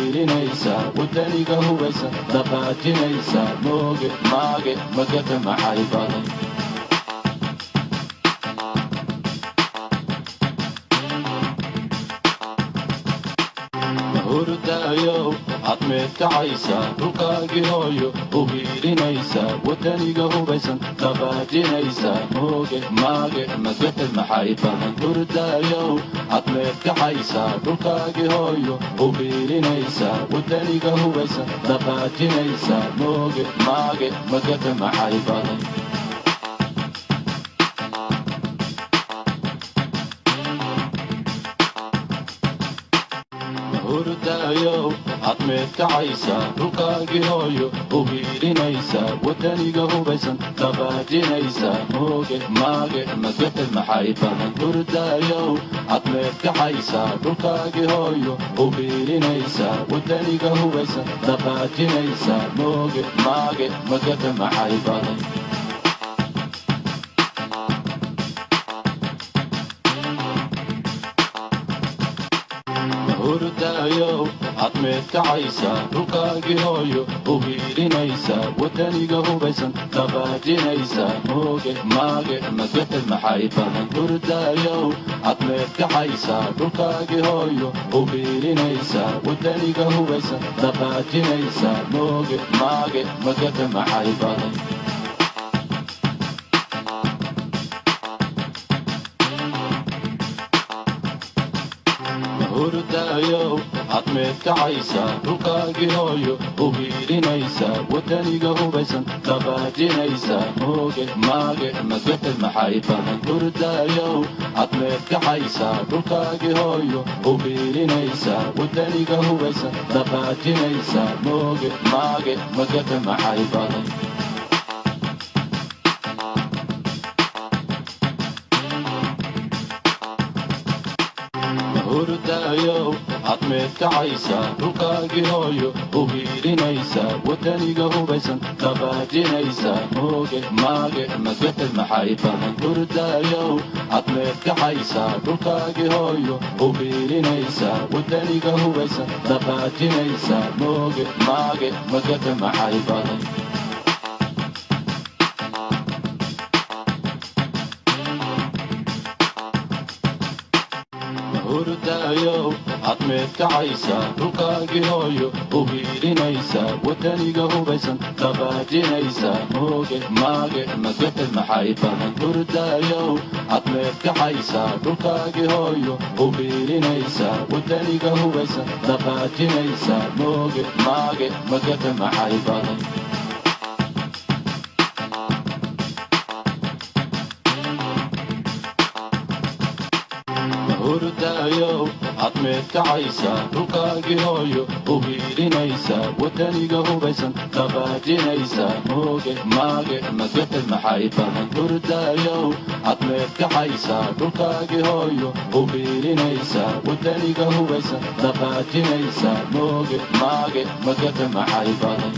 uhiilinaysa wadaniga hubaysa dhaqaajinaysa mooge maage magata maxay badan hurdayo cadmeed kacaysa dhulkaagii hooyo uhiilinaysa wadaniga hubaysan dhaqaajinaysa mooge maage magata maxay badan hurdayo cadmeed kacaysa dhulkaagii hooyo uhiilinaysa wadaniga hubaysan dhaqaajinaysa mooge maage magata maxay badan hurdayo cadmeed kacaysa dhulkaagii hooyo uhiilinaysa wadaniga hubaysan dhaqaajinaysa mooge maage magata maxay badan hurdayo cadmeed kacaysa dhulkaagii hooyo uhiilinaysa wadaniga hubaysan dhaqaajinaysa mooge maage magata maxay badan hurdayo cadmeed kacaysa dhulkaagii hooyo uhiilinaysa wadaniga hubaysan dhaqaajinaysa mooge maage magata maxay badan hurdayo cadmeed kacaysa dhulkaagii hooyo uhiilinaysa wadaniga hubaysan dhaqaajinaysa mooge maage magata maxay badan hurdayo cadmeed kacaysa dhulkaagii hooyo uhiilinaysa wadaniga hubaysan dhaqaajinaysa mooge maage magata maxay badan hurdayo cadmeed kacaysa dhulkaagii hooyo uhiilinaysa wadaniga hubaysan dhaqaajinaysa mooge maage magata maxay badan hurdayo cadmeed kacaysa dhulkaagii hooyo uhiilinaysa wadaniga hubaysan dhaqaajinaysa mooge maage magata maxay badan hurdayo cadmeed kacaysa dhulkaagii hooyo uhiilinaysa wadaniga hubaysan dhaqaajinaysa mooge maage magata maxay badan hurdayo cadmeed kacaysa dhulkaagii hooyo uhiilinaysa wadaniga hubaysan dhaqaajinaysa mooge maage magata maxay badan hurdayo cadmeed kacaysa dhulkaagii hooyo uhiilinaysa wadaniga hubaysan dhaqaajinaysa mooge maage magata maxay badan hurdayo cadmeed kacaysa dhulkaagii hooyo uhiilinaysa wadaniga hubaysan dhaqaajinaysa mooge maage magata maxay badan hurdayo cadmeed kacaysa dhulkaagii hooyo uhiilinaysa wadaniga hubaysan dhaqaajinaysa mooge maage magata maxay badan